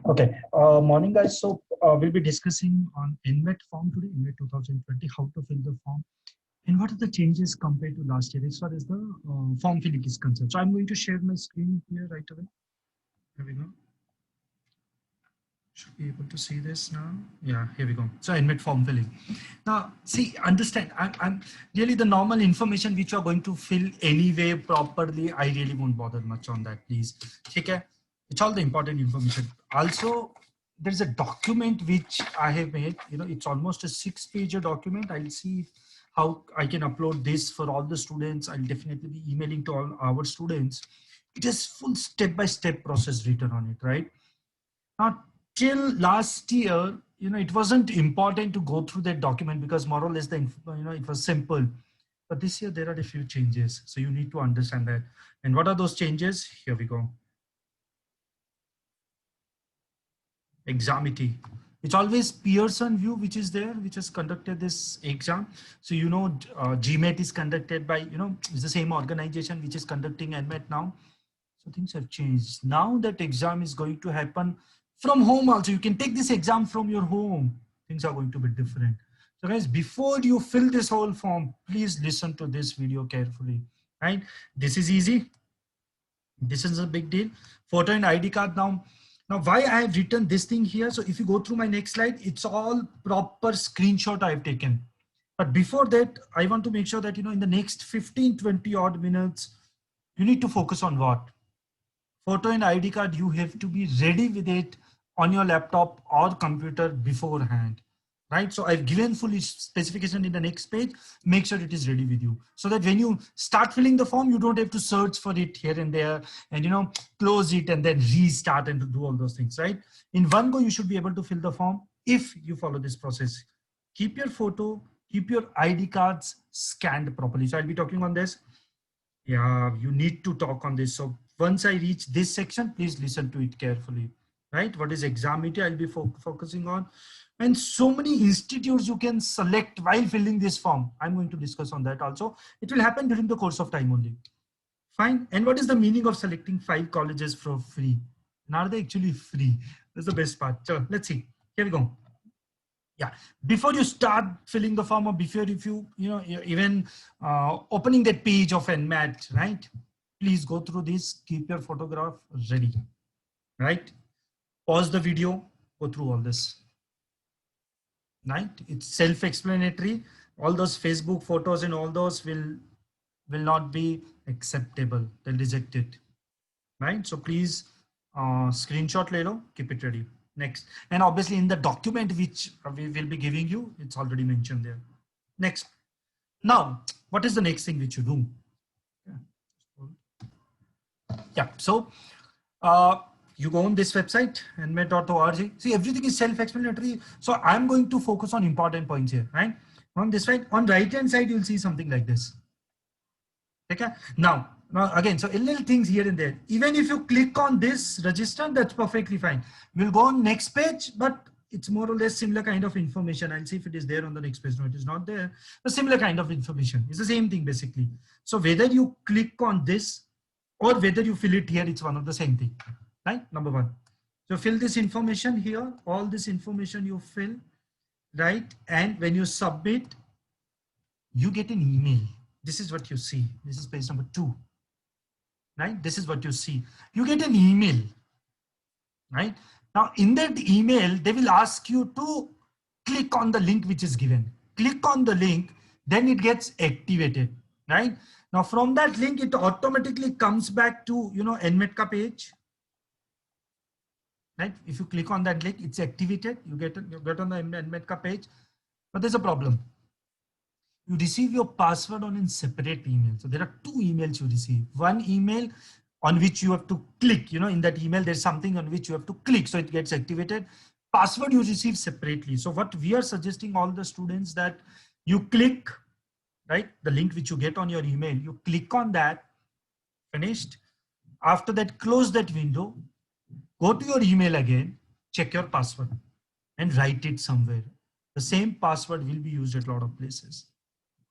Okay, morning guys. So we'll be discussing on NMET form today, NMET 2020, how to fill the form and what are the changes compared to last year as far as the form filling is concerned. So I'm going to share my screen here right away. Here we go. Should be able to see this now. Yeah, here we go. So NMET form filling. Now, see, understand, I'm really the normal information which you are going to fill anyway properly. I really won't bother much on that, please. Okay, it's all the important information. Also, there's a document which I have made. You know, it's almost a 6-page document. I'll see how I can upload this for all the students. I'll definitely be emailing to all our students. It is full step-by-step process written on it, right? Now, till last year, you know, it wasn't important to go through that document because more or less it was simple. But this year there are a few changes, so you need to understand that. And what are those changes? Here we go. Examity. It's always Pearson VUE which is there, which has conducted this exam. So you know, GMAT is conducted by, you know, it's the same organization which is conducting NMAT now. So things have changed. Now that exam is going to happen from home also. You can take this exam from your home. Things are going to be different. So guys, before you fill this whole form, please listen to this video carefully, right? This is easy. This is a big deal. Photo and ID card now. Now, why I have written this thing here. So if you go through my next slide, it's all proper screenshot I've taken. But before that, I want to make sure that, you know, in the next 15, 20 odd minutes, you need to focus on what? Photo and ID card, you have to be ready with it on your laptop or computer beforehand, right? So I've given full specification in the next page. Make sure it is ready with you so that when you start filling the form, you don't have to search for it here and there and, you know, close it and then restart and to do all those things, right? In one go, you should be able to fill the form if you follow this process. Keep your photo, keep your ID cards scanned properly. So I'll be talking on this. Yeah, you need to talk on this. So once I reach this section, please listen to it carefully, right? What is examity I'll be focusing on. And so many institutes you can select while filling this form. I'm going to discuss on that also. It will happen during the course of time only. Fine. And what is the meaning of selecting 5 colleges for free? And are they actually free? That's the best part. So let's see. Here we go. Yeah, before you start filling the form or before if you even opening that page of NMAT, right, please go through this, keep your photograph ready, right? Pause the video, go through all this, right? It's self-explanatory. All those Facebook photos and all those will not be acceptable. They'll reject it, right? So please screenshot later, keep it ready. Next, and obviously in the document which we will be giving you, it's already mentioned there. Next, now what is the next thing which you do? Yeah, so you go on this website nmet.org. See, everything is self-explanatory, so I'm going to focus on important points here, right? On this side, on right hand side, you'll see something like this. Okay, now again, so a little things here and there. Even if you click on this register, that's perfectly fine. We'll go on next page, but it's more or less similar kind of information. I'll see if it is there on the next page. No, it is not there. A similar kind of information. It's the same thing basically. So whether you click on this or whether you fill it here, it's one of the same thing, right? Number one. So fill this information here, all this information you fill, right? And when you submit, you get an email. This is what you see. This is page number 2, right? This is what you see. You get an email, right? Now in that email, they will ask you to click on the link which is given. Click on the link, then it gets activated, right? Now from that link, it automatically comes back to, you know, NMETCA page, right? If you click on that link, it's activated. You get on the NMETCA page, but there's a problem. You receive your password on a separate email. So there are 2 emails you receive. One email on which you have to click, you know, in that email, there's something on which you have to click. So it gets activated. Password you receive separately. So what we are suggesting all the students that you click, right? The link which you get on your email, you click on that, finished. After that, close that window, go to your email again, check your password and write it somewhere. The same password will be used at a lot of places.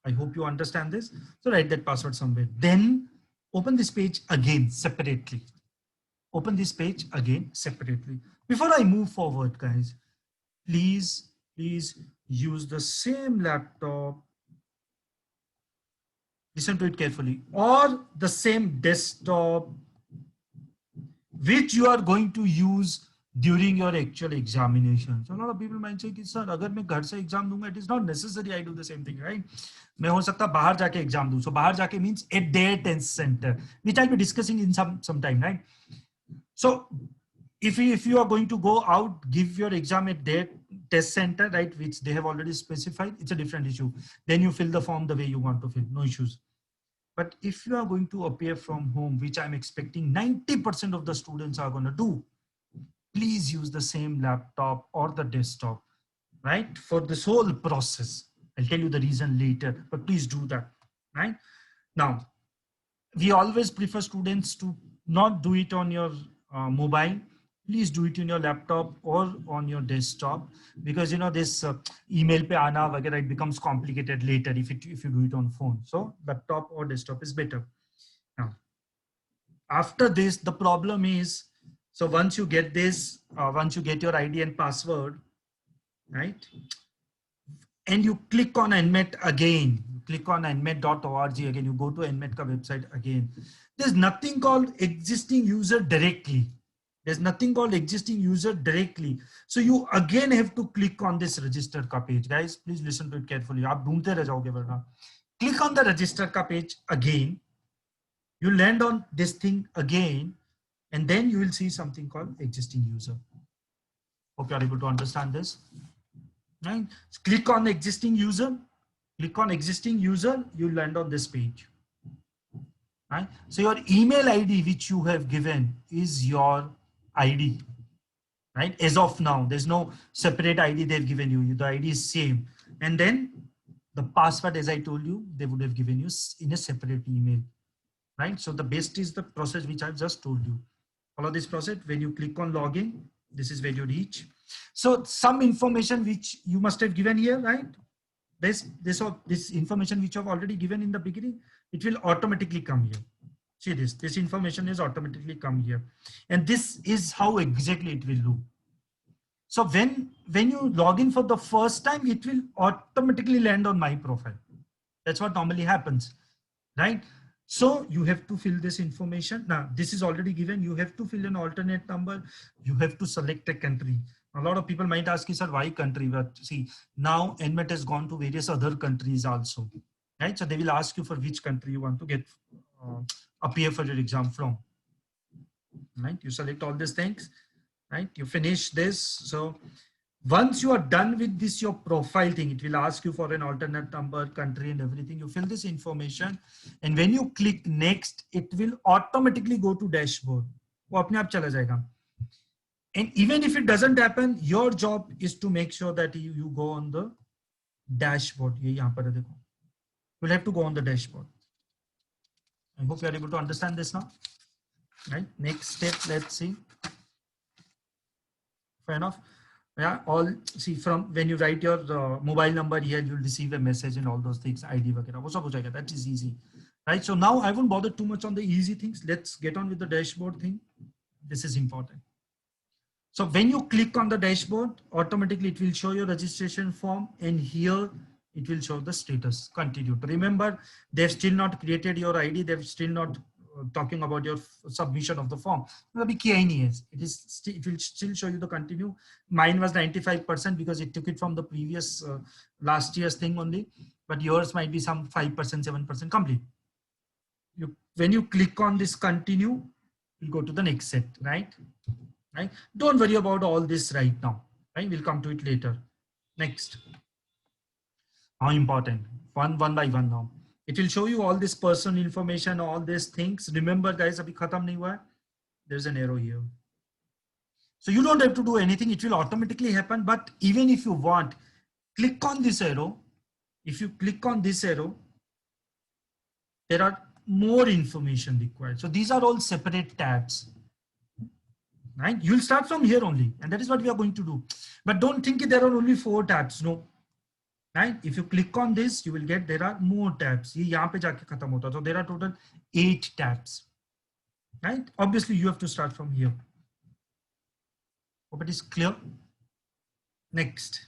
I hope you understand this. So write that password somewhere. Then open this page again separately. open this page again separately. Before I move forward, guys, please use the same laptop, listen to it carefully, or the same desktop which you are going to use during your actual examination. So a lot of people might say, sir, अगर मैं घर से exam दूंगा, it is not necessary I do the same thing, right? मैं हो सकता बाहर जाके exam दूं. So बाहर जाके means at their test center, which I'll be discussing in some time, right? So if you are going to go out, give your exam at their test center, right, which they have already specified, it's a different issue. Then you fill the form the way you want to fill, no issues. But if you are going to appear from home, which I'm expecting 90% of the students are going to do, please use the same laptop or the desktop, right, for this whole process. I'll tell you the reason later, but please do that, right? Now, we always prefer students to not do it on your mobile. Please do it in your laptop or on your desktop, because you know this email pe aana vagera, it becomes complicated later if you do it on phone. So laptop or desktop is better. Now, after this, the problem is, so once you get this, once you get your ID and password, right, and you click on NMET again, you click on nmet.org again, you go to NMET ka website again. There's nothing called existing user directly. There's nothing called existing user directly. So you again have to click on this register ka page. Guys, please listen to it carefully. Aap dhoondte reh jaoge varna. Click on the register ka page again. You land on this thing again, and then you will see something called existing user. Hope you are able to understand this. Right? Click on existing user. Click on existing user. You land on this page. Right? So your email ID which you have given is your ID. Right? As of now, there's no separate ID they've given you. The ID is same. And then the password, as I told you, they would have given you in a separate email. Right? So the best is the process which I've just told you. Follow this process. When you click on login, this is where you reach. So some information which you must have given here, right? This information which I've already given in the beginning, it will automatically come here. See this information is automatically come here. And this is how exactly it will do. So when you log in for the first time, it will automatically land on my profile. That's what normally happens, right? So you have to fill this information. Now, this is already given. You have to fill an alternate number. You have to select a country. A lot of people might ask you, sir, why country? But see, now NMET has gone to various other countries also, right? So they will ask you for which country you want to get appear for your exam from, right? You select all these things, right? You finish this. So once you are done with this, your profile thing, it will ask you for an alternate number, country and everything. You fill this information, and when you click next, it will automatically go to dashboard. वो अपने आप चला जाएगा. And even if it doesn't happen, your job is to make sure that you go on the dashboard. ये यहाँ पर है देखो. You'll have to go on the dashboard. I hope you are able to understand this now. Right? Next step, let's see. Fair enough. Yeah, all see from when you write your mobile number here, you'll receive a message and all those things, ID वगैरह वो सब हो जाएगा. That is easy, right? So now I won't bother too much on the easy things. Let's get on with the dashboard thing. This is important. So when you click on the dashboard, automatically it will show your registration form, and here it will show the status. Continue. Remember, they've still not created your ID. They've still not talking about your submission of the form. It will still show you the continue. Mine was 95% because it took it from the previous last year's thing only, but yours might be some 5%, 7% complete. When you click on this continue, you go to the next set, right? Right? Don't worry about all this right now. Right? We'll come to it later. Next. How important? One by one now. It will show you all this personal information, all these things. Remember, guys, abhi khatam nahi hua hai. There's an arrow here. So you don't have to do anything. It will automatically happen. But even if you want, click on this arrow. If you click on this arrow, there are more information required. So these are all separate tabs. Right? You'll start from here only. And that is what we are going to do. But don't think there are only 4 tabs. No. Right? If you click on this, you will get there are more tabs. So there are total 8 tabs. right? Obviously, you have to start from here. Hope it is clear. Next,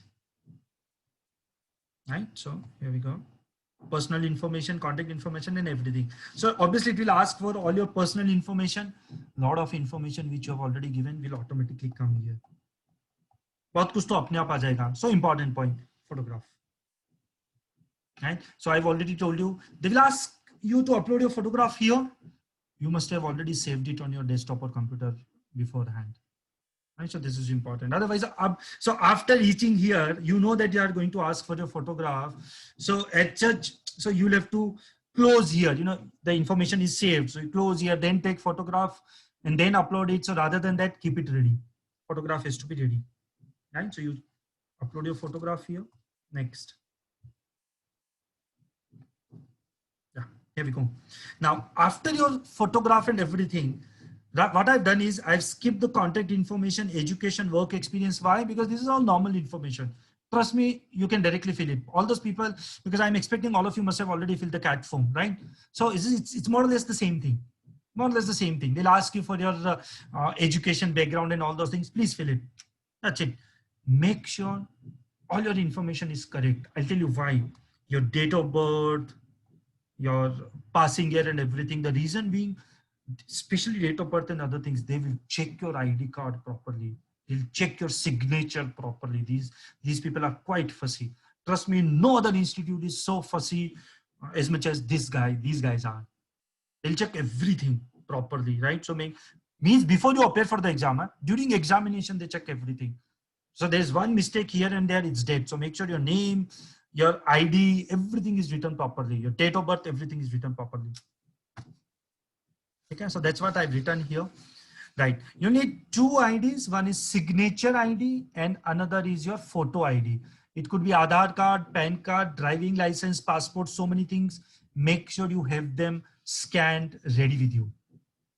right? So here we go. Personal information, contact information, and everything. So obviously, it will ask for all your personal information. A lot of information which you have already given will automatically come here. बहुत कुछ तो अपने आप आ जाएगा. So important point, photograph. Right? So I've already told you, they will ask you to upload your photograph here. You must have already saved it on your desktop or computer beforehand. Right? So this is important. Otherwise, so after reaching here, you know that you are going to ask for your photograph. So at such, so you'll have to close here. You know, the information is saved. So you close here, then take photograph and then upload it. So rather than that, keep it ready. Photograph has to be ready. Right? So you upload your photograph here. Next. Yeah, here we go. Now, after your photograph and everything, what I've done is I've skipped the contact information, education, work experience. Why? Because this is all normal information. Trust me, you can directly fill it. All those people, because I'm expecting all of you must have already filled the CAT form, right? So it's more or less the same thing. More or less the same thing. They'll ask you for your education background and all those things. Please fill it. That's it. Make sure all your information is correct. I'll tell you why. Your date of birth, your passing year and everything. The reason being, especially date of birth and other things, they will check your ID card properly. They'll check your signature properly. These people are quite fussy. Trust me, no other institute is so fussy as much as these guys are. They'll check everything properly, right? So means before you appear for the exam, during examination, they check everything. So there's one mistake here and there, it's dead. So make sure your name, your ID, everything is written properly. Your date of birth, everything is written properly. Okay, so that's what I've written here. Right, you need two IDs. One is signature ID and another is your photo ID. It could be Aadhaar card, PAN card, driving license, passport, so many things. Make sure you have them scanned, ready with you.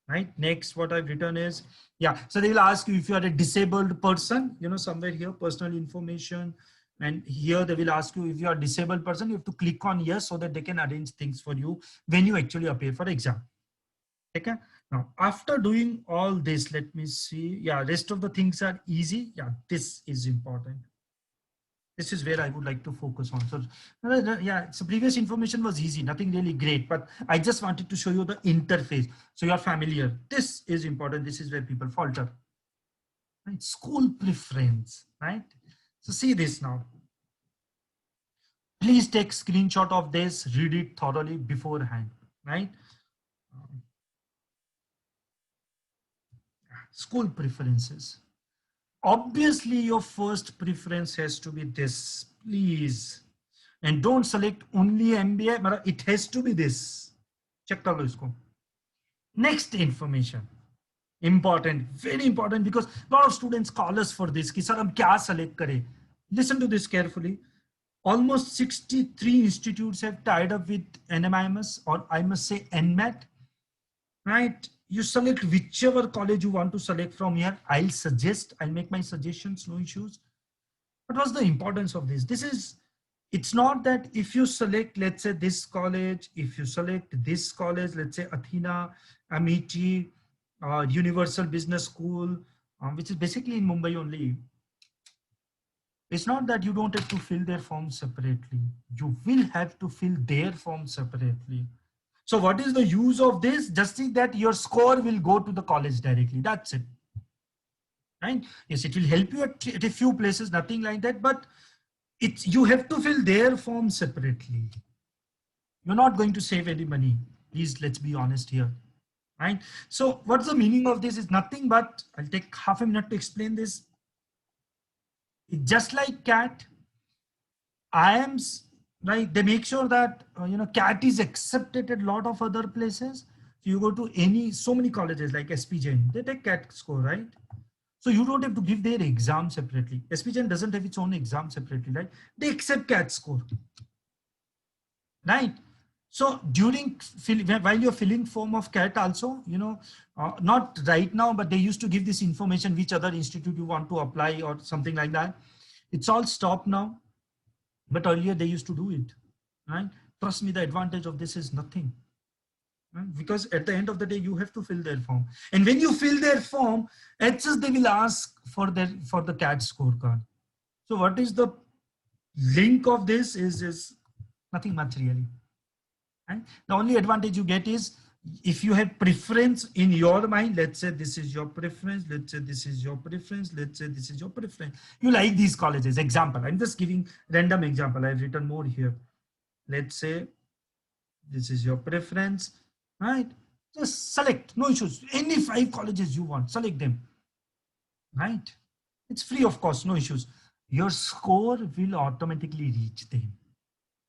Right, next what I've written is, yeah, so they will ask you if you are a disabled person, you know, somewhere here, personal information. And here they will ask you if you are a disabled person, you have to click on yes so that they can arrange things for you when you actually appear for exam. Okay. Now, after doing all this, let me see. Yeah, rest of the things are easy. Yeah, this is important. This is where I would like to focus on. So, yeah, so previous information was easy, nothing really great, but I just wanted to show you the interface. So you're familiar. This is important. This is where people falter. Right? School preference, right? So see this now. Please take screenshot of this, read it thoroughly beforehand, right? School preferences. Obviously, your first preference has to be this, please. And don't select only MBA, it has to be this. Check kar lo isko. Next information. Important, very important, because a lot of students call us for this. Ki sir, hum kya select kare? Listen to this carefully. Almost 63 institutes have tied up with NMIMS, or I must say NMAT, right? You select whichever college you want to select from here. I'll make my suggestions, no issues. What was the importance of this? It's not that if you select, let's say this college, if you select this college, let's say Athena, Amity, Universal Business School, which is basically in Mumbai only. It's not that you don't have to fill their form separately. You will have to fill their form separately. So what is the use of this? Just see that your score will go to the college directly. That's it. Right? Yes, it will help you at a few places, nothing like that, but you have to fill their form separately. You're not going to save any money. Please, let's be honest here. Right? So what's the meaning of this is nothing but, I'll take half a minute to explain this. It's just like CAT, IIMs, right? They make sure that, CAT is accepted at a lot of other places. So you go to so many colleges like SP Jain, they take CAT score, right? So you don't have to give their exam separately. SP Jain doesn't have its own exam separately, right? They accept CAT score, right? So while you're filling form of CAT also, not right now, but they used to give this information, which other institute you want to apply or something like that. It's all stopped now, but earlier they used to do it, right? Trust me, the advantage of this is nothing, Because at the end of the day, you have to fill their form. And when you fill their form, HS, they will ask for the CAT scorecard. So what is the link of this is nothing much really. Right? The only advantage you get is if you have preference in your mind, let's say this is your preference, let's say this is your preference, let's say this is your preference. You like these colleges. Example, I'm just giving random example. I've written more here. Let's say this is your preference, right? Just select, no issues. Any 5 colleges you want, select them, right? It's free of cost, no issues. Your score will automatically reach them.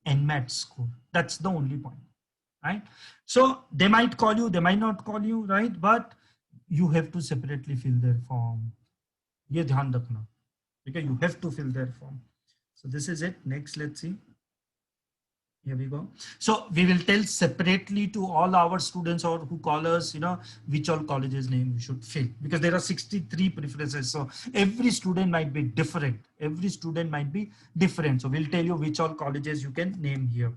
NMAT score. That's the only point. Right? So they might call you, they might not call you, right? But you have to separately fill their form. Ye dhyan rakhna. Okay, you have to fill their form. So this is it. Next, let's see. Here we go. So we will tell separately to all our students or who call us, which all colleges name we should fill, because there are 63 preferences. So every student might be different. Every student might be different. So we'll tell you which all colleges you can name here.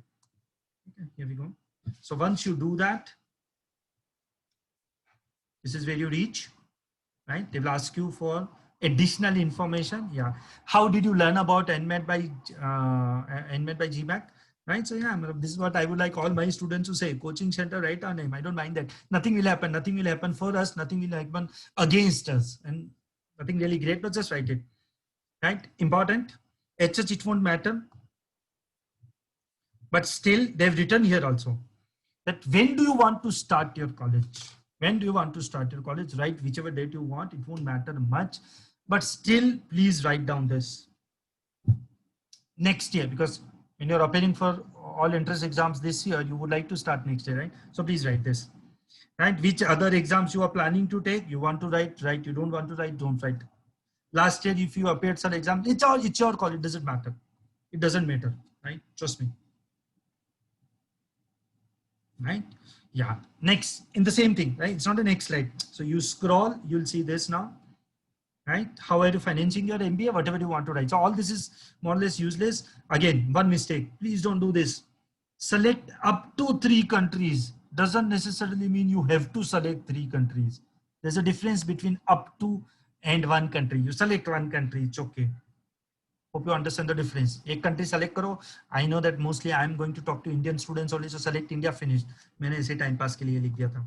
Okay, here we go. So once you do that, this is where you reach, right? They will ask you for additional information. Yeah. How did you learn about NMAT by GMAT? Right. So yeah, this is what I would like all my students to say. Coaching center, write our name. I don't mind that. Nothing will happen. Nothing will happen for us. Nothing will happen against us. And nothing really great, but just write it. Right. Important. HS, it won't matter. But still, they've written here also that when do you want to start your college? When do you want to start your college? Write whichever date you want. It won't matter much. But still, please write down this. Next year, because when you're appearing for all entrance exams this year, you would like to start next year, right? So please write this, right? Which other exams you are planning to take, you want to write, write. You don't want to write, don't write. Last year, if you appeared some exam, it's your call. It doesn't matter. It doesn't matter, right? Trust me. Right? Yeah. Next, in the same thing, right? It's not the next slide. So you scroll, you'll see this now. Right? How are you financing your MBA? Whatever you want to write. So all this is more or less useless. Again, one mistake. Please don't do this. Select up to 3 countries. Doesn't necessarily mean you have to select 3 countries. There's a difference between up to and 1 country. You select 1 country, it's okay. Hope you understand the difference. एक country select करो. I know that mostly I am going to talk to Indian students only. So select India, finished. मैंने ऐसे time pass के लिए लिख दिया था.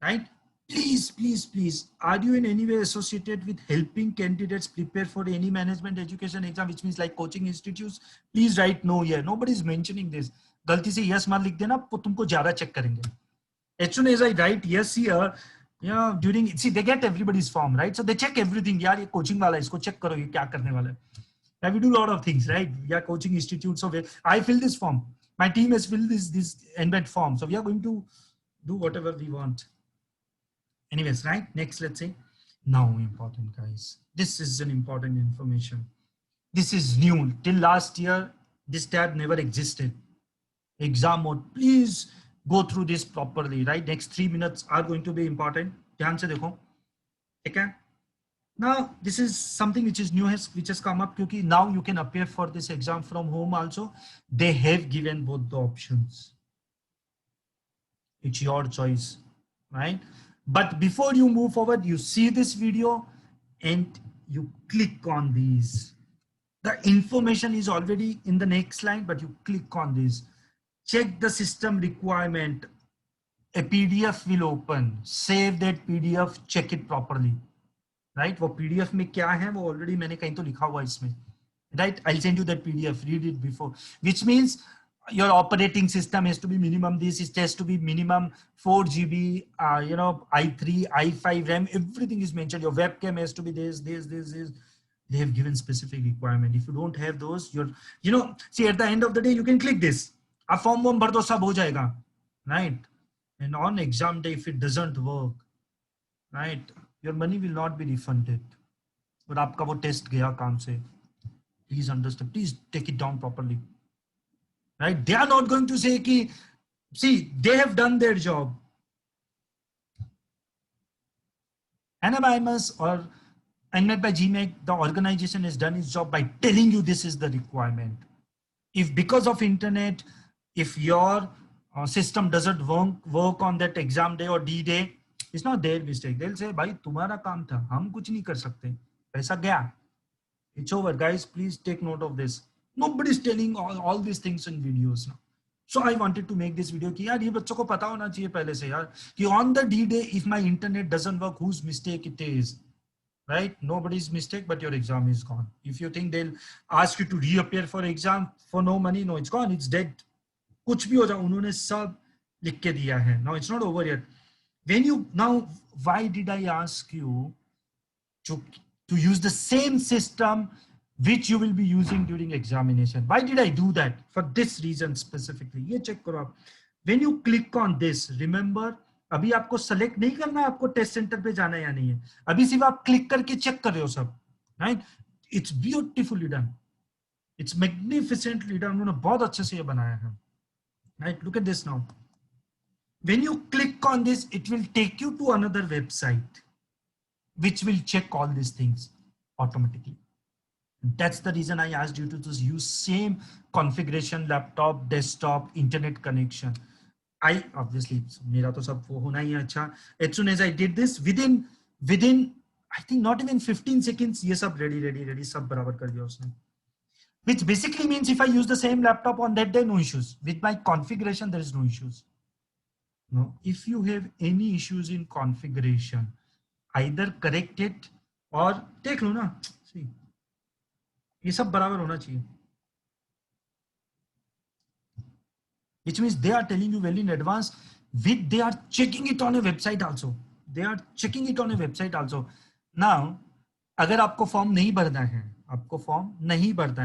Right? Please, please, please, are you in any way associated with helping candidates prepare for any management education exam, which means like coaching institutes? Please write no here. Nobody is mentioning this. गलती से yes मार लिख देना, तुमको ज़्यादा check करेंगे. As soon as I write yes here, during, see, they get everybody's form, right? So they check everything. यार ये coaching वाला है, इसको check करो, ये क्या करने वाला है. Yeah, we do a lot of things, right? Yeah, coaching institute. So I fill this form. My team has filled this NMAT form. So we are going to do whatever we want. Anyways, right? Next, let's say. Now, important guys. This is an important information. This is new. Till last year, this tab never existed. Exam mode. Please go through this properly, right? Next 3 minutes are going to be important. ध्यान से देखो. Okay? Now, this is something which is new, which has come up, because now you can appear for this exam from home also. They have given both the options. It's your choice, right? But before you move forward, you see this video and you click on these. The information is already in the next slide, but you click on this. Check the system requirement. A PDF will open. Save that PDF, check it properly. Right? वो PDF में क्या है वो already मैंने कहीं तो लिखा हुआ इसमें. Right? I'll send you that PDF. Read it before. Which means your operating system has to be minimum this, it has to be minimum 4 GB, i3, i5 RAM, everything is mentioned. Your webcam has to be this. They have given specific requirement. If you don't have those, see, at the end of the day, you can click this. A form भर दो, सब हो जाएगा, right? And on exam day, if it doesn't work, right, your money will not be refunded. But आपका वो test गया काम से. Please understand. Please take it down properly. Right? They are not going to say ki, see, they have done their job. NMIMS or NMAT by GMAT, the organization has done its job by telling you this is the requirement. If because of internet, if your system doesn't work on that exam day or D day, it's not their mistake. They'll say, भाई तुम्हारा काम था, हम कुछ नहीं कर सकते, पैसा गया, it's over. Guys, please take note of this. Nobody's telling all these things in videos now. So I wanted to make this video कि यार ये बच्चों को पता होना चाहिए पहले से यार कि on the D day if my internet doesn't work, whose mistake it is, right? Nobody's mistake, but your exam is gone. If you think they'll ask you to reappear for exam for no money, no, it's gone, it's dead. कुछ भी हो जाए, उन्होंने सब लिख के दिया है. Now it's not over yet. When you now, why did I ask you to use the same system which you will be using during examination? Why did I do that? For this reason specifically. ये check करो आप. When you click on this, remember, अभी आपको select नहीं करना है आपको test centre पे जाना है या नहीं है. अभी सिर्फ आप क्लिक करके चेक कर रहे हो सब. Right? It's beautifully done. It's magnificently done. उन्होंने बहुत अच्छे से ये बनाया है. Right? Look at this now. When you click on this, it will take you to another website, which will check all these things automatically. That's the reason I asked you to just use same configuration, laptop, desktop, internet connection. I obviously, मेरा तो सब वो होना ही है अच्छा. As soon as I did this, within I think not even 15 seconds, ये सब ready सब बराबर कर दिया उसने. Which basically means if I use the same laptop on that day, no issues. With my configuration, there is no issues. No, if you have any issues in configuration, either correct it or take लो ना. See, ये सब बराबर होना चाहिए. Which means they are telling you well in advance. They are checking it on a website also. They are checking it on a website also. Now, अगर आपको form नहीं भरना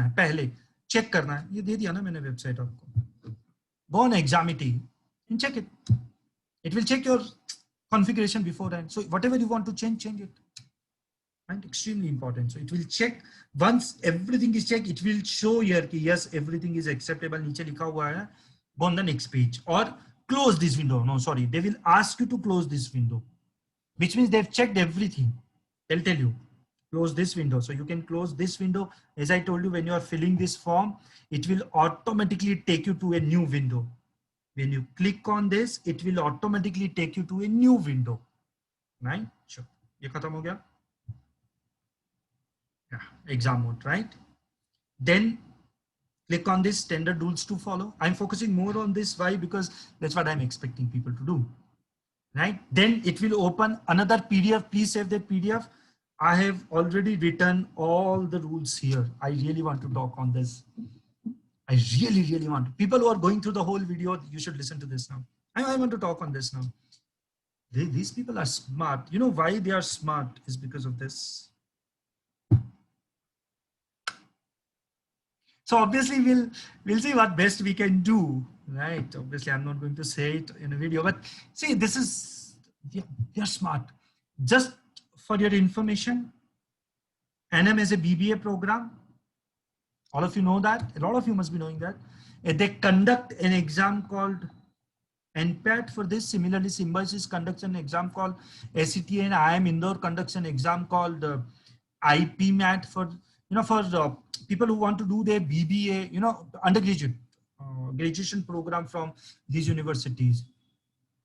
है, पहले चेक करना है, ये दे दिया ना मैंने वेबसाइट आपको. Go on Examity and check it. It will check your configuration beforehand. So whatever you want to change it. And extremely important. So it will check. Once everything is checked, it will show here कि yes, everything is acceptable. नीचे लिखा हुआ है. Go on the next page or close this window. No, sorry. They will ask you to close this window, which means they've checked everything. They'll tell you, close this window. So you can close this window. As I told you, when you are filling this form, it will automatically take you to a new window. When you click on this, it will automatically take you to a new window. Right? Sure. ये खत्म हो गया? Yeah, exam mode, right? Then click on this standard rules to follow. I'm focusing more on this. Why? Because that's what I'm expecting people to do. Right? Then it will open another PDF. Please save that PDF. I have already written all the rules here. I really want to talk on this. I really want to. People who are going through the whole video, you should listen to this now. I want to talk on this now. These people are smart. You know why they are smart is because of this. So obviously we'll see what best we can do, right? Obviously I'm not going to say it in a video, but see, this is, they're smart. Just for your information, NM is a BBA program. All of you know that. A lot of you must be knowing that. They conduct an exam called NPAT for this. Similarly, Symbiosis conducts an exam called ACTA, and IIM Indore conducts an exam called IPMAT for, for people who want to do their BBA, undergraduate graduation program from these universities.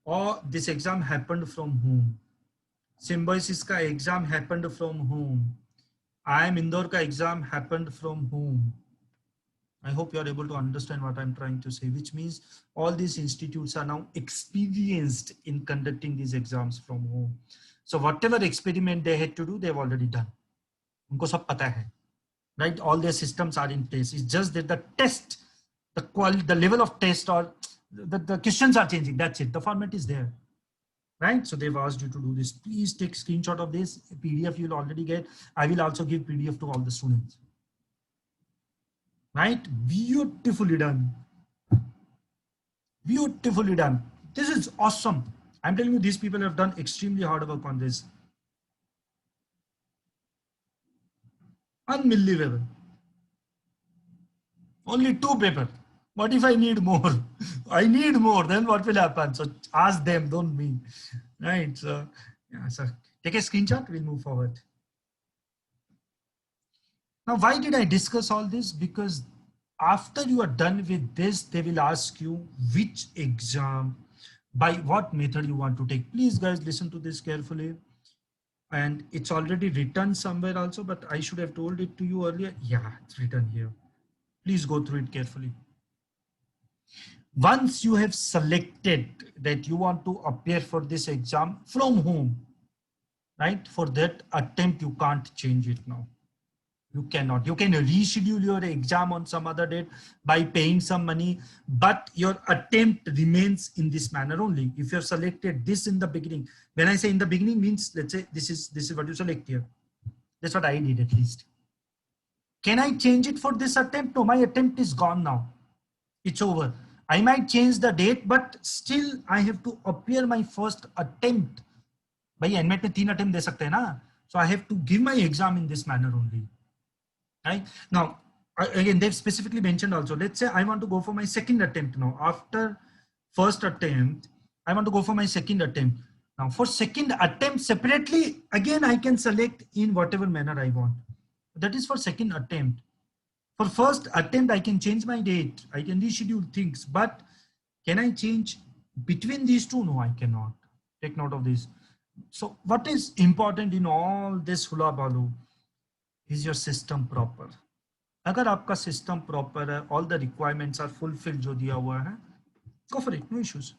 Or this exam happened from home. Symbiosis ka exam happened from home. IIM Indore ka exam happened from home. I hope you are able to understand what I'm trying to say, which means all these institutes are now experienced in conducting these exams from home. So whatever experiment they had to do, they've already done. Unko sab pata hai, right? All their systems are in place. It's just that the test, the level of test or the questions are changing. That's it. The format is there. Right? So they've asked you to do this. Please take screenshot of this. PDF you'll already get. I will also give PDF to all the students. Right? Beautifully done. Beautifully done. This is awesome. I'm telling you, these people have done extremely hard work on this. Unbelievable. Only 2 papers. What if I need more? I need more, then what will happen? So ask them, don't me. Right? So, yeah, so take a screenshot, we'll move forward. Now, why did I discuss all this? Because after you are done with this, they will ask you which exam, by what method you want to take. Please guys, listen to this carefully. And it's already written somewhere also, but I should have told it to you earlier. Yeah, it's written here. Please go through it carefully. Once you have selected that you want to appear for this exam from home, right? For that attempt, you can't change it now. You cannot. You can reschedule your exam on some other date by paying some money, but your attempt remains in this manner only. If you have selected this in the beginning, when I say in the beginning means, let's say this is what you select here. That's what I did at least. Can I change it for this attempt? No, my attempt is gone now. It's over. I might change the date, but still I have to appear my first attempt. By NMAT में 3 attempt दे सकते हैं ना? So I have to give my exam in this manner only. Right? Now, again, they've specifically mentioned also, let's say I want to go for my second attempt now. After first attempt, I want to go for my second attempt. Now for second attempt separately, again, I can select in whatever manner I want. That is for second attempt. For first attempt, I can change my date. I can reschedule things, but can I change between these two? No, I cannot. Take note of this. So what is important in all this hula balu is your system proper. अगर आपका system proper है, all the requirements are fulfilled जो दिया हुआ है, go for it, no issues.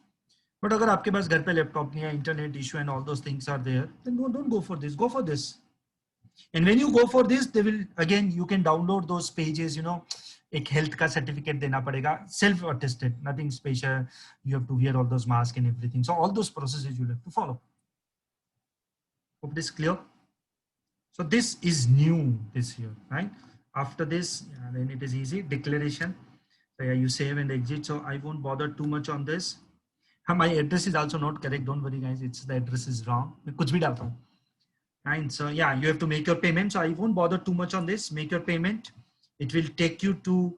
But अगर आपके पास घर पे laptop नहीं है, internet issue and all those things are there, then don't go for this. Go for this. And when you go for this, they will, again, you can download those pages, you know, एक health का certificate देना पड़ेगा, self attested, nothing special. You have to wear all those masks and everything. So all those processes you have to follow. Hope this is clear. So this is new this year, right? After this, yeah, then it is easy. Declaration. So yeah, you save and exit. So I won't bother too much on this. My address is also not correct. Don't worry, guys. It's the address is wrong. कुछ भी डालता हूँ. And so yeah, you have to make your payment. So I won't bother too much on this. Make your payment. It will take you to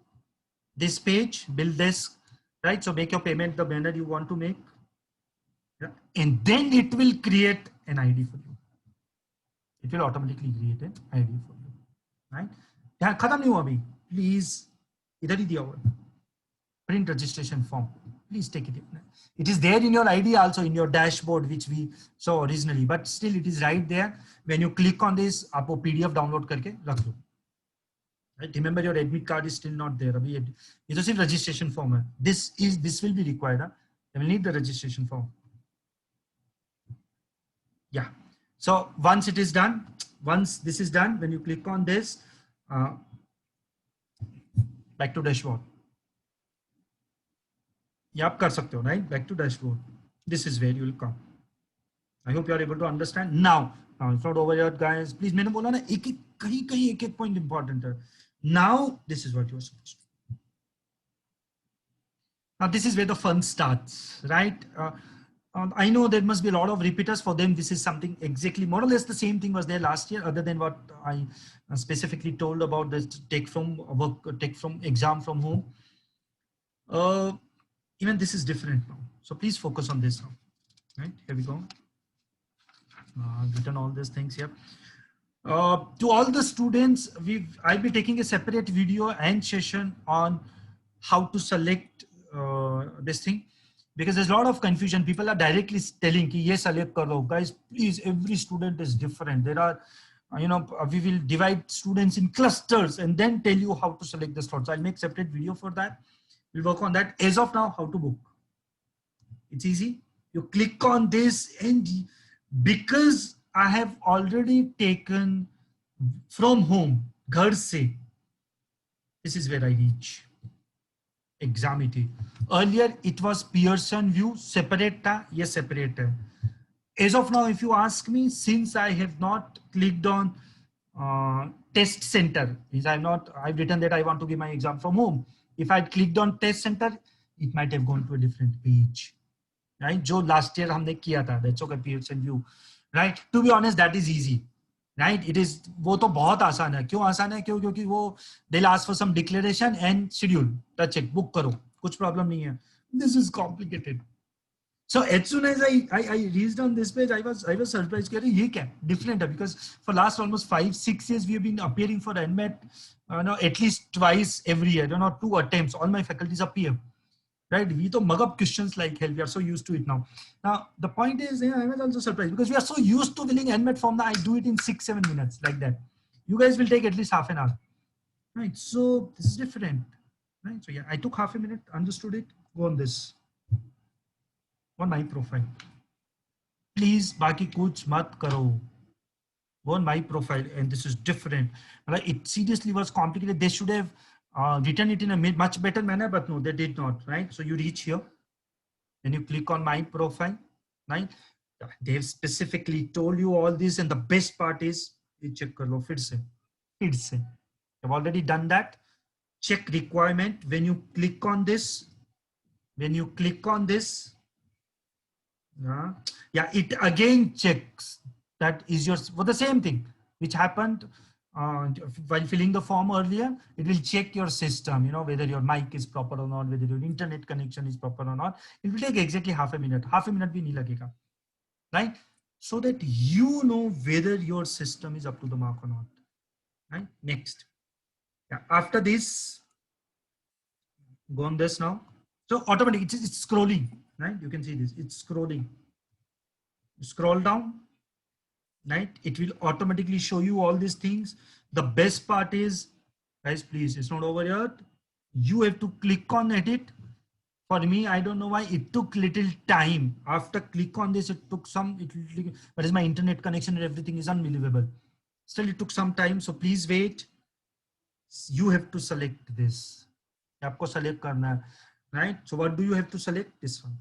this page, bill desk, right? So make your payment the manner you want to make, yeah. And then it will create an ID for you. It will automatically create an ID for you, right? Yeah, खत्म नहीं हुआ अभी. Please, इधर ही दिया हुआ. Print registration form. Please take it. It is there in your ID also in your dashboard, which we saw originally, but still it is right there. When you click on this, आप वो PDF download करके रख दो. Right? Remember, your admit card is still not there. अभी ये तो सिर्फ registration form है. This will be required. Huh? You will need the registration form. Yeah. So once it is done, once this is done, when you click on this, back to dashboard. ये आप कर सकते हो, right? Back to dashboard. This is where you will come. I hope you are able to understand. Now it's not over yet, guys. Please, मैंने बोला ना एक कहीं एक point important है. Now this is what you are supposed to do. Now this is where the fun starts, right? I know there must be a lot of repeaters. For them, this is something exactly more or less the same thing was there last year, other than what I specifically told about this take from exam from home. Even this is different now. So please focus on this now. Right, here we go. I've written all these things here. To all the students, I'll be taking a separate video and session on how to select this thing, because there's a lot of confusion. People are directly telling ki ye select kar lo. Guys, please, every student is different. There are, you know, we will divide students in clusters and then tell you how to select the slots. I'll make separate video for that. We'll work on that. As of now, how to book. It's easy. You click on this, and because I have already taken from home, ghar se, this is where I reach. Examity. Earlier, it was Pearson VUE, separate tha, yes, separate hai. As of now, if you ask me, since I have not clicked on test center, means I've written that I want to give my exam from home. If I had clicked on test center, it might have gone to a different page, right? जो last year हमने किया था, that's okay, Pearson VUE, right? To be honest, that is easy, right? It is, वो तो बहुत आसान है. क्यों आसान है? क्योंकि वो they'll ask for some declaration and schedule, touch it, book करो, कुछ problem नहीं है. This is complicated. So as soon as I reached on this page, I was surprised. Ye kya? Different, because for last almost 5-6 years we have been appearing for NMAT, at least twice every year. 2 attempts. All my faculties appear. Right? We to mug up questions like hell. We are so used to it now. Now the point is, I was also surprised because we are so used to filling NMAT form that I do it in 6-7 minutes like that. You guys will take at least half an hour. Right? So this is different. Right? So yeah, I took half a minute, understood it. Go on this. On my profile. Please, baki kuch mat karo. Go on my profile, and this is different. Like, it seriously was complicated. They should have written it in a much better manner, but no, they did not. Right? So you reach here, then you click on my profile. Right? They've specifically told you all this, and the best part is, check kar lo fir se. I've already done that. Check requirement. When you click on this, it again checks that is yours for the same thing which happened while filling the form earlier. It will check your system, whether your mic is proper or not, whether your internet connection is proper or not. It will take exactly half a minute bhi nahi lagega, right? So that you know whether your system is up to the mark or not. Right? Next. Yeah. After this, go on this now. So automatically it's scrolling, right? You can see this, it's scrolling. Scroll down, right? It will automatically show you all these things. The best part is, guys, please, it's not over yet. You have to click on edit. For me, I don't know why it took little time. After click on this, it took some, but is my internet connection and everything is unbelievable. Still, it took some time. So please wait. You have to select this. Aapko select karna hai, right? So what do you have to select? This one.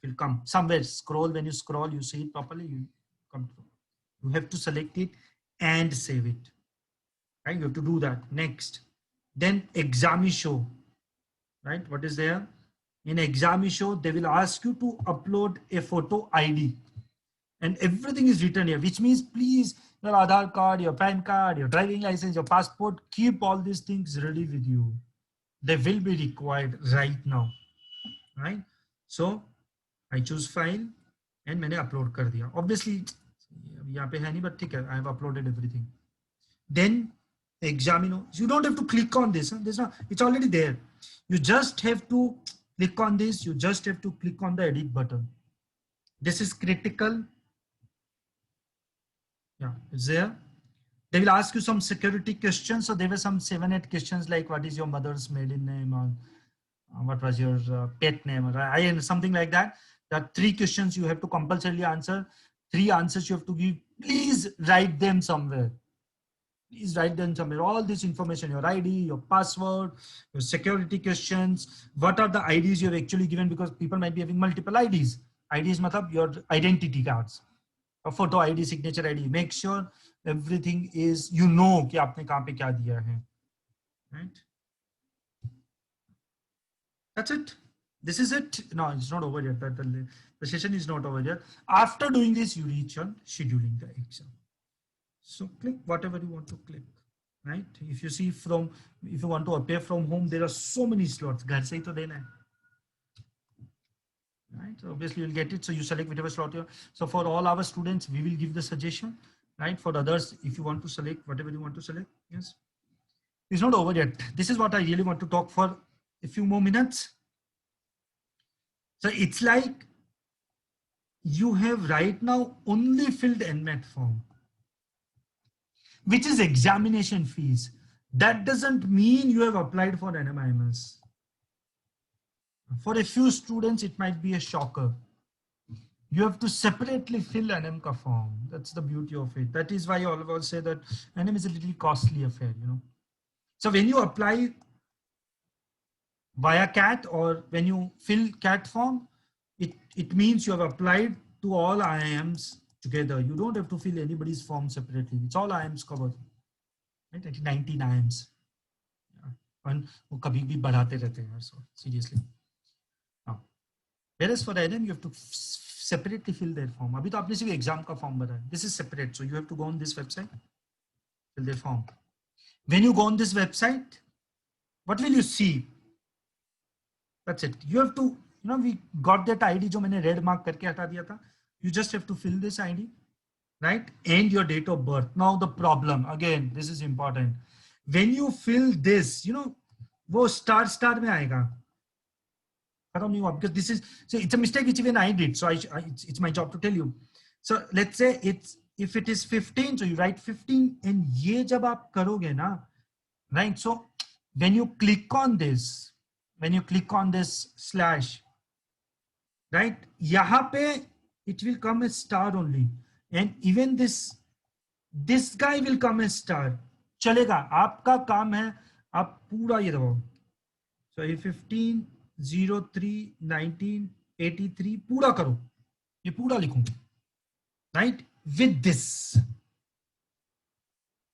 It will come somewhere. Scroll. When you scroll, you see it properly. You come through. You have to select it and save it. Right? You have to do that. Next. Then Examishow. Right? What is there? In Examishow, they will ask you to upload a photo ID. And everything is written here, which means please, your Aadhaar card, your PAN card, your driving license, your passport, keep all these things ready with you. They will be required right now. Right? So I choose file and मैंने upload कर दिया. Obviously, यहाँ पे है नहीं, but ठीक है, I have uploaded everything. Then Examino. You don't have to click on this. There's not, it's already there. You just have to click on this. You just have to click on the edit button. This is critical. Yeah, it's there. They will ask you some security questions. So there were some 7-8 questions like what is your mother's maiden name, or what was your pet name, or something like that. There are 3 questions you have to compulsorily answer. 3 answers you have to give. Please write them somewhere. Please write them somewhere. All this information, your ID, your password, your security questions. What are the IDs you have actually given? Because people might be having multiple IDs. IDs matlab your identity cards. A photo ID, signature ID. Make sure everything is, कि आपने कहाँ पे क्या दिया है. Right? That's it. This is it. No, it's not over yet. The session is not over yet. After doing this, you reach on scheduling the exam. So click whatever you want to click, right? If you see if you want to appear from home, there are so many slots. घर से ही तो देना है. Right? So obviously you'll get it. So you select whichever slot you. So for all our students, we will give the suggestion, right? For others, if you want to select whatever you want to select, yes. It's not over yet. This is what I really want to talk for a few more minutes. So it's like you have right now only filled NMAT form, which is examination fees. That doesn't mean you have applied for NMIMS. For a few students, it might be a shocker. You have to separately fill NM ka form. That's the beauty of it. That is why all of us say that NM is a little costly affair, So when you apply via CAT or when you fill CAT form, it means you have applied to all IIMs together. You don't have to fill anybody's form separately. It's all IIMs covered. Right? 19 IIMs. And वो कभी भी बढ़ाते रहते हैं, so seriously. Now, whereas for NM, you have to separately fill their form. अभी तो आपने सिर्फ exam का form भरा है. This is separate, so you have to go on this website, fill their form. When you go on this website, what will you see? That's it. You have to, you know, we got that ID जो मैंने red mark करके हटा दिया था. You just have to fill this ID, right? And your date of birth. Now the problem, again, this is important. When you fill this, you know, वो star में आएगा. खत्म नहीं हुआ, because this is, so it's a mistake which even I did. So it's my job to tell you. So let's say if it is 15, so you write 15, and ये जब आप करोगे ना, right? So when you click on this slash, right? यहाँ पे it will come as star only, and even this guy will come as star. चलेगा, आपका काम है आप पूरा ये दबाओ. So ये 15 03 1983 पूरा करो, ये पूरा लिखूंगा, right? With this,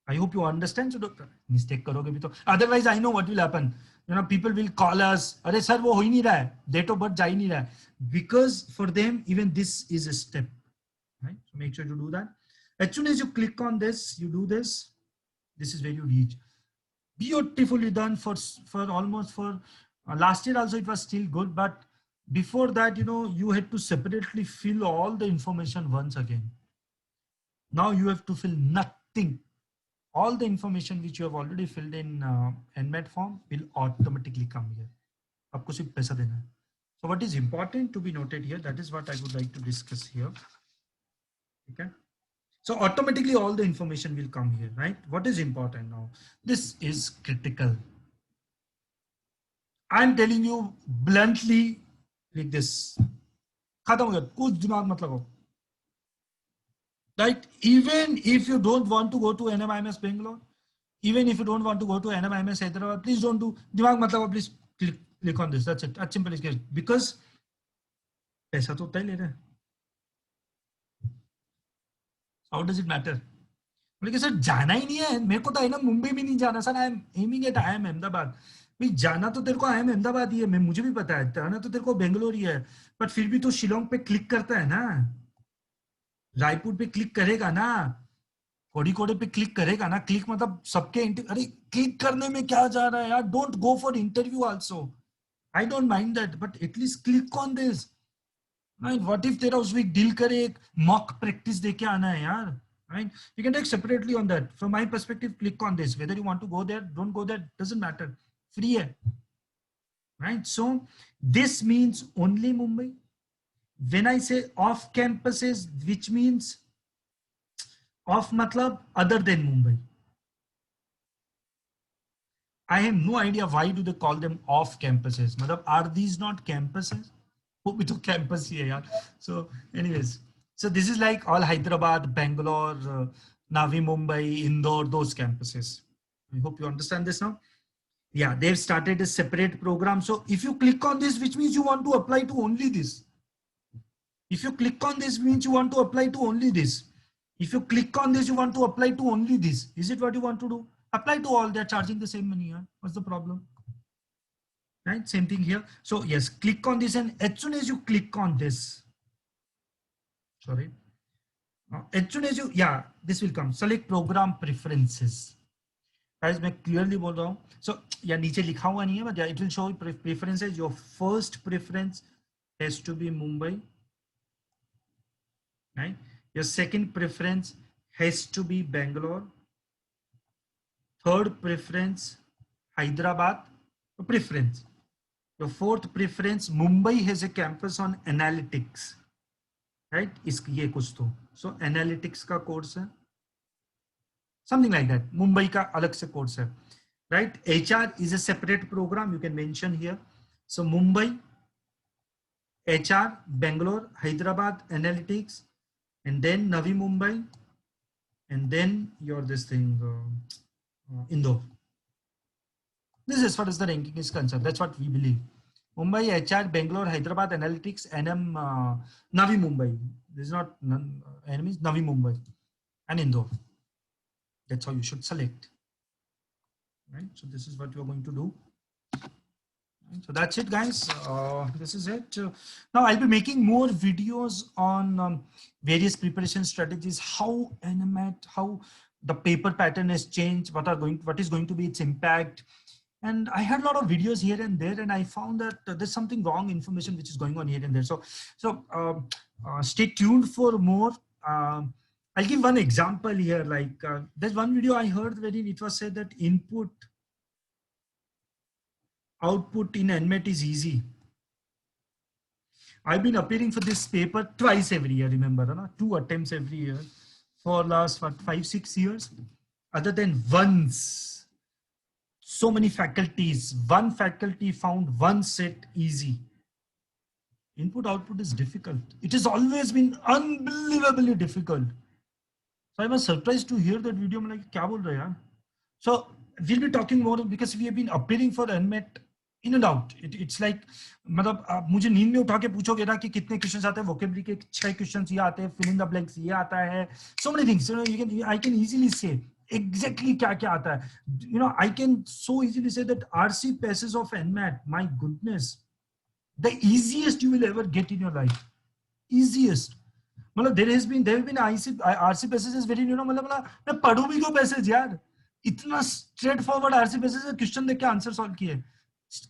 I hope you understand. So mistake करोगे भी तो, otherwise I know what will happen. You know, people will call us, अरे सर वो हो ही नहीं रहा है, date of birth जा ही नहीं रहा है, because for them even this is a step, right? So make sure you do that. As soon as you click on this, you do this. This is where you reach. Beautifully done for almost for last year also it was still good, but before that, you know, you had to separately fill all the information once again. Now you have to fill nothing. All the information which you have already filled in NMAT form will automatically come here. आपको सिर्फ पैसा देना है. So what is important to be noted here, that is what I would like to discuss here. Okay. So automatically all the information will come here, right? What is important now? This is critical. I'm telling you bluntly like this. खत्म हो गया, कुछ दिमाग मत लगाओ. Right? Even if you don't want to go to NMIMS Bangalore, even if you don't want to go to NMIMS Hyderabad, please don't do. दिमाग मत लगाओ, please click on this. That's it. As simple as it. Because पैसा तो उतना ही ले रहे हैं. How does it matter? बोले कि सर जाना ही नहीं है, मेरे को तो है ना मुंबई में नहीं जाना sir. I am aiming at IIM Ahmedabad. भाई जाना तो तेरे को IIM अहमदाबाद ही है, मैं मुझे भी पता है. जाना तो तेरे को बेंगलोर ही है, बट फिर भी तो शिलोंग पे क्लिक करता है ना, रायपुर पे क्लिक करेगा ना, कोड़ीकोडे पे क्लिक करेगा ना. क्लिक मतलब सबके अरे क्लिक करने में क्या जा रहा है यार. Don't go for interview also. I don't mind that, but at least click on this. What if तेरा उस वीक डील करे एक मॉक प्रैक्टिस देके आना है यार. Right? You can take separately on that. From my perspective, click on this. Whether you want to go there, don't go there, doesn't matter. Free hai. Right? So this means only Mumbai. When I say off campuses, which means off matlab other than Mumbai. I have no idea why do they call them off campuses. Matlab, are these not campuses? वो भी तो campus ही है यार. So anyways. So this is like all Hyderabad, Bangalore, Navi Mumbai, Indore, those campuses. I hope you understand this now. Yeah, they've started a separate program. So if you click on this, which means you want to apply to only this. If you click on this, means you want to apply to only this. If you click on this, you want to apply to only this. Is it what you want to do? Apply to all. They're charging the same money. Huh? What's the problem? Right? Same thing here. So yes, click on this, and as soon as you click on this, sorry, as soon as you, yeah, this will come. Select program preferences. Guys, मैं clearly बोल रहा हूँ. So yeah, नीचे लिखा हुआ नहीं है, but yeah, it will show preferences. Your first preference has to be Mumbai, right? Your second preference has to be Bangalore. Third preference Hyderabad. Preference. Your fourth preference Mumbai has a campus on analytics. Right? ये कुछ तो. So analytics का course है. Something like that. Mumbai का अलग से course है. Right? HR is a separate program. You can mention here. So Mumbai, HR, Bangalore, Hyderabad, analytics, and then Navi Mumbai, and then your this thing, Indore. This is as far as the ranking is concerned. That's what we believe. Mumbai, HR, Bangalore, Hyderabad, Analytics, NM, Navi Mumbai. This is not enemies, Navi Mumbai and Indore. That's how you should select. Right? So this is what you are going to do. Right? So that's it, guys. This is it. Now I'll be making more videos on various preparation strategies, how NMAT, how the paper pattern has changed, what is going to be its impact, And I had a lot of videos here and there, and I found that there's something wrong information which is going on here and there. Stay tuned for more. I'll give one example here. Like there's one video I heard wherein it was said that input output in NMET is easy. I've been appearing for this paper twice every year, remember, no? 2 attempts every year for last, what, 5-6 years? Other than once, so many faculties, one faculty found one set easy. Input output is difficult. It has always been unbelievably difficult. So I was surprised to hear that video. I'm like, kya bol rahe yaar? So we'll be talking more because we have been appearing for NMET in and out. It's like, मतलब आप मुझे नींद में उठा के पूछोगे ना कि कितने क्वेश्चंस आते हैं, वोकेबलरी के 6 क्वेश्चंस ये आते हैं, फिल इन द ब्लैंक्स ये आता है, so many things. I can easily say exactly क्या क्या आता है. I can so easily say that RC passes of NMAT, my goodness, the easiest you will ever get in your life, easiest. मतलब there have been RC passages wherein मतलब मैं पढ़ूं भी क्यों पैसेज यार, इतना स्ट्रेट फॉरवर्ड आरसी बेसिस से question देख के आंसर सॉल्व किए,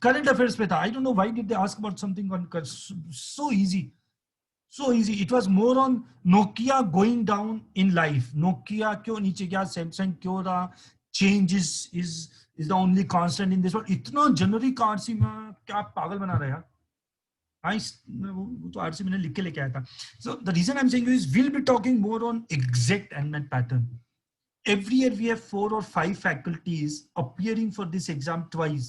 करंट अफेयर्स पे था. I don't know why did they ask about something on so easy. It was more on Nokia going down in life. Nokia क्यों नीचे गया, Samsung क्यों रहा, change is the only constant in this world. इतना generic RC में क्या पागल बना रहा है यार. वो तो आरसी मैंने लिख के लेके आया था. So the reason I am saying is will be talking more on exact NMAT pattern. Every year we have 4 or 5 faculties appearing for this exam twice.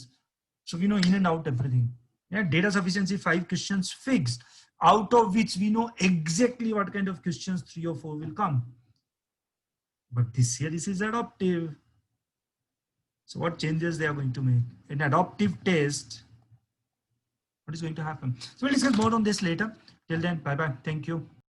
So we know in and out everything. Yeah, data sufficiency 5 questions fixed, out of which we know exactly what kind of questions 3 or 4 will come. But this year this is adaptive. So what changes they are going to make? In adaptive test, what is going to happen? So we'll discuss more on this later. Till then, bye bye. Thank you.